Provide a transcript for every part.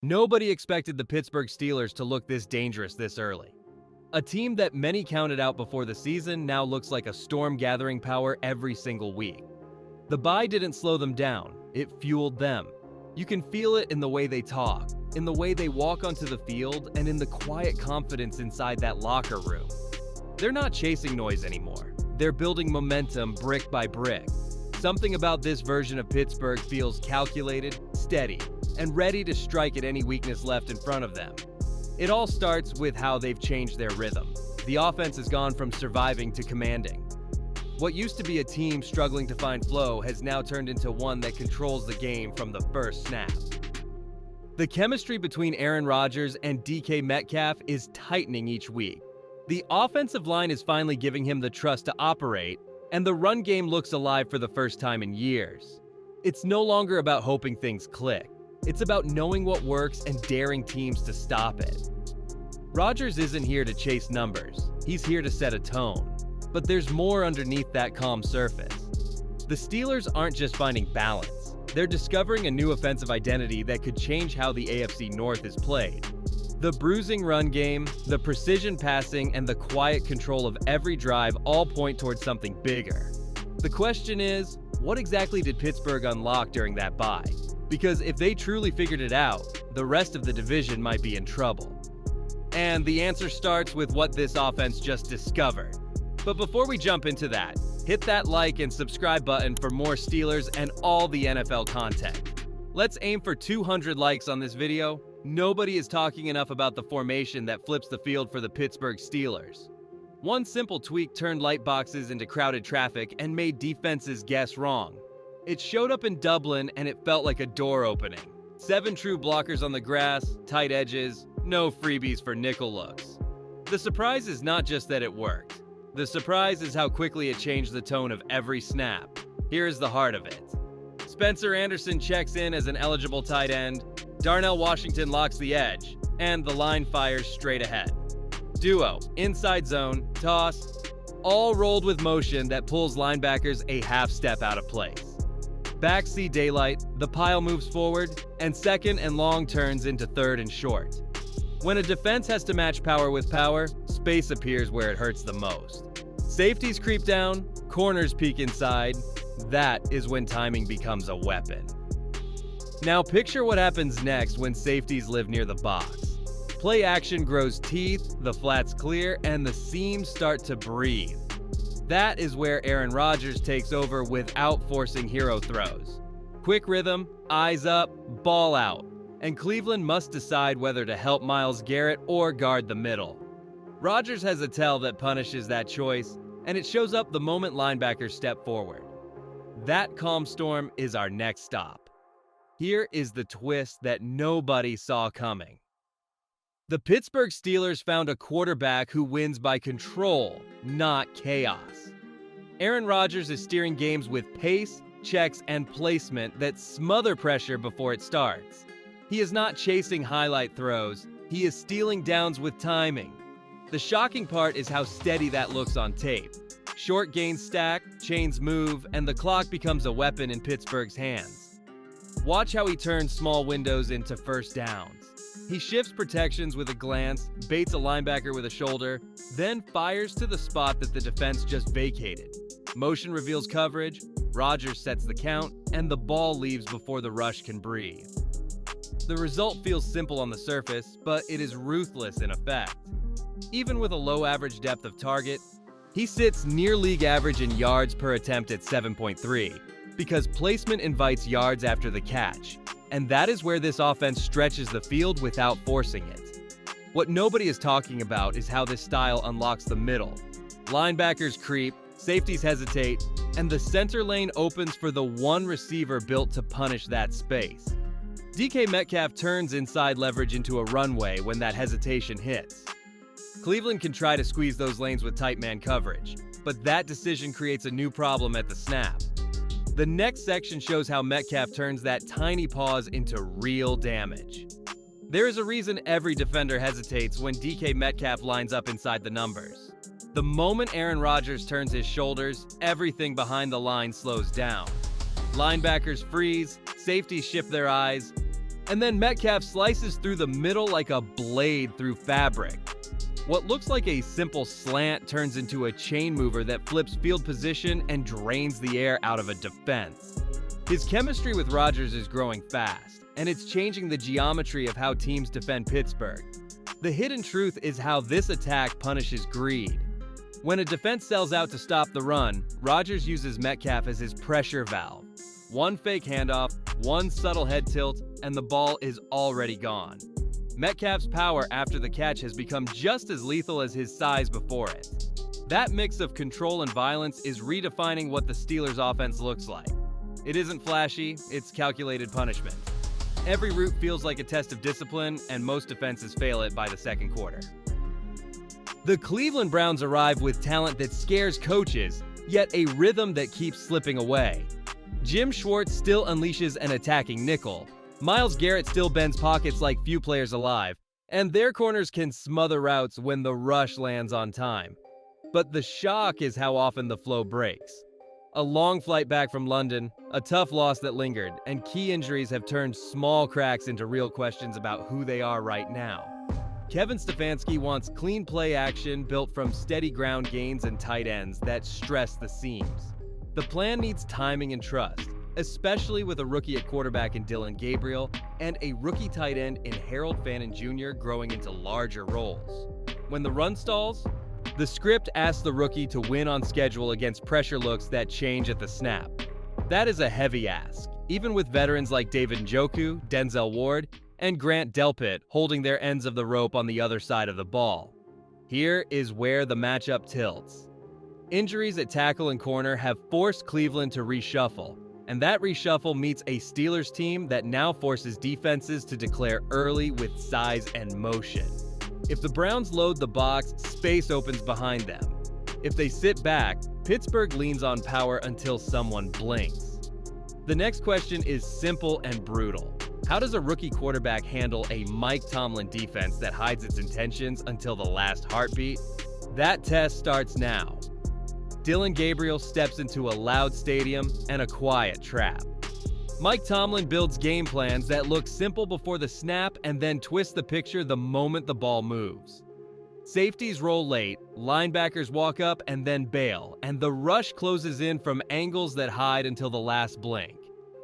Nobody expected the Pittsburgh Steelers to look this dangerous this early. A team that many counted out before the season now looks like a storm gathering power every single week. The bye didn't slow them down, it fueled them. You can feel it in the way they talk, in the way they walk onto the field, and in the quiet confidence inside that locker room. They're not chasing noise anymore. They're building momentum brick by brick. Something about this version of Pittsburgh feels calculated, steady, and ready to strike at any weakness left in front of them. It all starts with how they've changed their rhythm. The offense has gone from surviving to commanding. What used to be a team struggling to find flow has now turned into one that controls the game from the first snap. The chemistry between Aaron Rodgers and DK Metcalf is tightening each week. The offensive line is finally giving him the trust to operate, and the run game looks alive for the first time in years. It's no longer about hoping things click. It's about knowing what works and daring teams to stop it. Rodgers isn't here to chase numbers. He's here to set a tone. But there's more underneath that calm surface. The Steelers aren't just finding balance. They're discovering a new offensive identity that could change how the AFC North is played. The bruising run game, the precision passing, and the quiet control of every drive all point towards something bigger. The question is, what exactly did Pittsburgh unlock during that bye? Because if they truly figured it out, the rest of the division might be in trouble. And the answer starts with what this offense just discovered. But before we jump into that, hit that like and subscribe button for more Steelers and all the NFL content. Let's aim for 200 likes on this video. Nobody is talking enough about the formation that flips the field for the Pittsburgh Steelers. One simple tweak turned light boxes into crowded traffic and made defenses guess wrong. It showed up in Dublin and it felt like a door opening. 7 true blockers on the grass, tight edges, no freebies for nickel looks. The surprise is not just that it worked. The surprise is how quickly it changed the tone of every snap. Here is the heart of it. Spencer Anderson checks in as an eligible tight end, Darnell Washington locks the edge, and the line fires straight ahead. Duo, inside zone, toss, all rolled with motion that pulls linebackers a half step out of place. Backs see daylight, the pile moves forward, and second and long turns into third and short. When a defense has to match power with power, space appears where it hurts the most. Safeties creep down, corners peek inside. That is when timing becomes a weapon. Now picture what happens next when safeties live near the box. Play action grows teeth, the flats clear, and the seams start to breathe. That is where Aaron Rodgers takes over without forcing hero throws. Quick rhythm, eyes up, ball out. And Cleveland must decide whether to help Myles Garrett or guard the middle. Rodgers has a tell that punishes that choice, and it shows up the moment linebackers step forward. That calm storm is our next stop. Here is the twist that nobody saw coming. The Pittsburgh Steelers found a quarterback who wins by control, not chaos. Aaron Rodgers is steering games with pace, checks, and placement that smother pressure before it starts. He is not chasing highlight throws, he is stealing downs with timing. The shocking part is how steady that looks on tape. Short gains stack, chains move, and the clock becomes a weapon in Pittsburgh's hands. Watch how he turns small windows into first downs. He shifts protections with a glance, baits a linebacker with a shoulder, then fires to the spot that the defense just vacated. Motion reveals coverage, Rodgers sets the count, and the ball leaves before the rush can breathe. The result feels simple on the surface, but it is ruthless in effect. Even with a low average depth of target, he sits near league average in yards per attempt at 7.3, because placement invites yards after the catch, and that is where this offense stretches the field without forcing it. What nobody is talking about is how this style unlocks the middle. Linebackers creep, safeties hesitate, and the center lane opens for the one receiver built to punish that space. DK Metcalf turns inside leverage into a runway when that hesitation hits. Cleveland can try to squeeze those lanes with tight man coverage, but that decision creates a new problem at the snap. The next section shows how Metcalf turns that tiny pause into real damage. There is a reason every defender hesitates when DK Metcalf lines up inside the numbers. The moment Aaron Rodgers turns his shoulders, everything behind the line slows down. Linebackers freeze, safeties shift their eyes, And then Metcalf slices through the middle like a blade through fabric. What looks like a simple slant turns into a chain mover that flips field position and drains the air out of a defense. His chemistry with Rodgers is growing fast, and it's changing the geometry of how teams defend Pittsburgh. The hidden truth is how this attack punishes greed. When a defense sells out to stop the run, Rodgers uses Metcalf as his pressure valve. One fake handoff, one subtle head tilt, and the ball is already gone. Metcalf's power after the catch has become just as lethal as his size before it. That mix of control and violence is redefining what the Steelers' offense looks like. It isn't flashy, it's calculated punishment. Every route feels like a test of discipline, and most defenses fail it by the second quarter. The Cleveland Browns arrive with talent that scares coaches, yet a rhythm that keeps slipping away. Jim Schwartz still unleashes an attacking nickel. Myles Garrett still bends pockets like few players alive, and their corners can smother routes when the rush lands on time. But the shock is how often the flow breaks. A long flight back from London, a tough loss that lingered, and key injuries have turned small cracks into real questions about who they are right now. Kevin Stefanski wants clean play action built from steady ground gains and tight ends that stress the seams. The plan needs timing and trust, especially with a rookie at quarterback in Dillon Gabriel and a rookie tight end in Harold Fannin Jr. growing into larger roles. When the run stalls, the script asks the rookie to win on schedule against pressure looks that change at the snap. That is a heavy ask, even with veterans like David Njoku, Denzel Ward, and Grant Delpit holding their ends of the rope on the other side of the ball. Here is where the matchup tilts. Injuries at tackle and corner have forced Cleveland to reshuffle, and that reshuffle meets a Steelers team that now forces defenses to declare early with size and motion. If the Browns load the box, space opens behind them. If they sit back, Pittsburgh leans on power until someone blinks. The next question is simple and brutal. How does a rookie quarterback handle a Mike Tomlin defense that hides its intentions until the last heartbeat? That test starts now. Dillon Gabriel steps into a loud stadium and a quiet trap. Mike Tomlin builds game plans that look simple before the snap and then twist the picture the moment the ball moves. Safeties roll late, linebackers walk up and then bail, and the rush closes in from angles that hide until the last blink.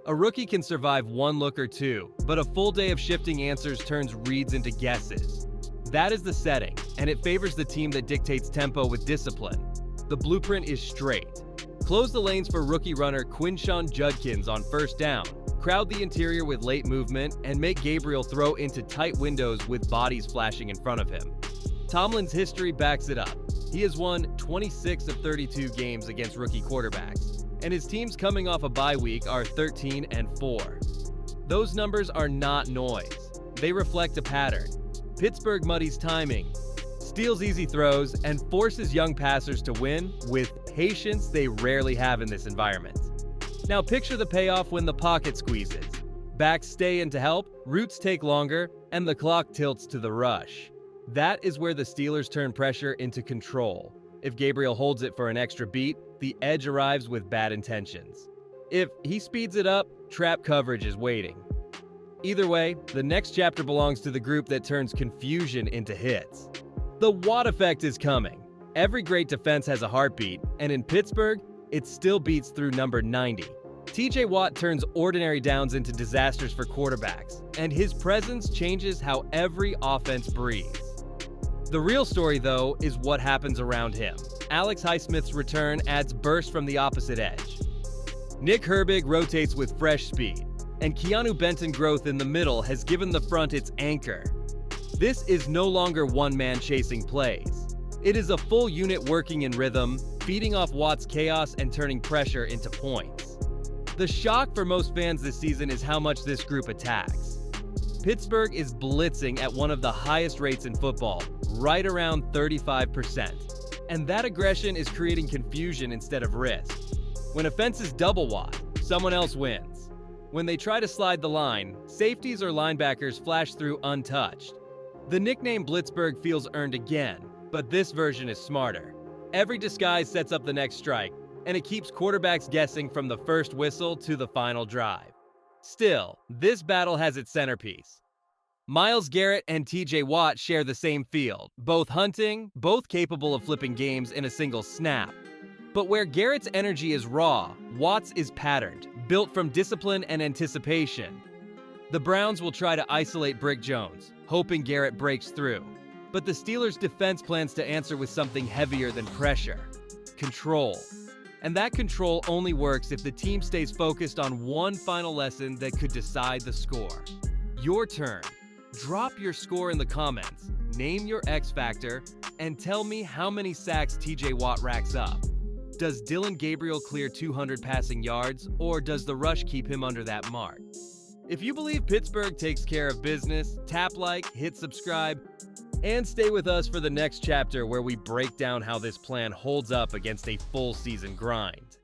A rookie can survive one look or two, but a full day of shifting answers turns reads into guesses. That is the setting, and it favors the team that dictates tempo with discipline. The blueprint is straight. Close the lanes for rookie runner Quinshon Judkins on first down, crowd the interior with late movement, and make Gabriel throw into tight windows with bodies flashing in front of him. Tomlin's history backs it up. He has won 26 of 32 games against rookie quarterbacks, and his teams coming off a bye week are 13-4. Those numbers are not noise. They reflect a pattern. Pittsburgh muddies timing, steals easy throws, and forces young passers to win with patience they rarely have in this environment. Now picture the payoff when the pocket squeezes. Backs stay in to help, routes take longer, and the clock tilts to the rush. That is where the Steelers turn pressure into control. If Gabriel holds it for an extra beat, the edge arrives with bad intentions. If he speeds it up, trap coverage is waiting. Either way, the next chapter belongs to the group that turns confusion into hits. The Watt effect is coming. Every great defense has a heartbeat, and in Pittsburgh, it still beats through number 90. TJ Watt turns ordinary downs into disasters for quarterbacks, and his presence changes how every offense breathes. The real story, though, is what happens around him. Alex Highsmith's return adds burst from the opposite edge. Nick Herbig rotates with fresh speed, and Keanu Benton growth in the middle has given the front its anchor. This is no longer one man chasing plays. It is a full unit working in rhythm, feeding off Watt's chaos and turning pressure into points. The shock for most fans this season is how much this group attacks. Pittsburgh is blitzing at one of the highest rates in football, right around 35%. And that aggression is creating confusion instead of risk. When offenses double Watt, someone else wins. When they try to slide the line, safeties or linebackers flash through untouched. The nickname Blitzburgh feels earned again, but this version is smarter. Every disguise sets up the next strike, and it keeps quarterbacks guessing from the first whistle to the final drive. Still, this battle has its centerpiece. Myles Garrett and TJ Watt share the same field, both hunting, both capable of flipping games in a single snap. But where Garrett's energy is raw, Watt's is patterned, built from discipline and anticipation. The Browns will try to isolate Brick Jones, hoping Garrett breaks through. But the Steelers' defense plans to answer with something heavier than pressure: control. And that control only works if the team stays focused on one final lesson that could decide the score. Your turn. Drop your score in the comments, name your X factor, and tell me how many sacks TJ Watt racks up. Does Dillon Gabriel clear 200 passing yards, or does the rush keep him under that mark? If you believe Pittsburgh takes care of business, tap like, hit subscribe, and stay with us for the next chapter where we break down how this plan holds up against a full season grind.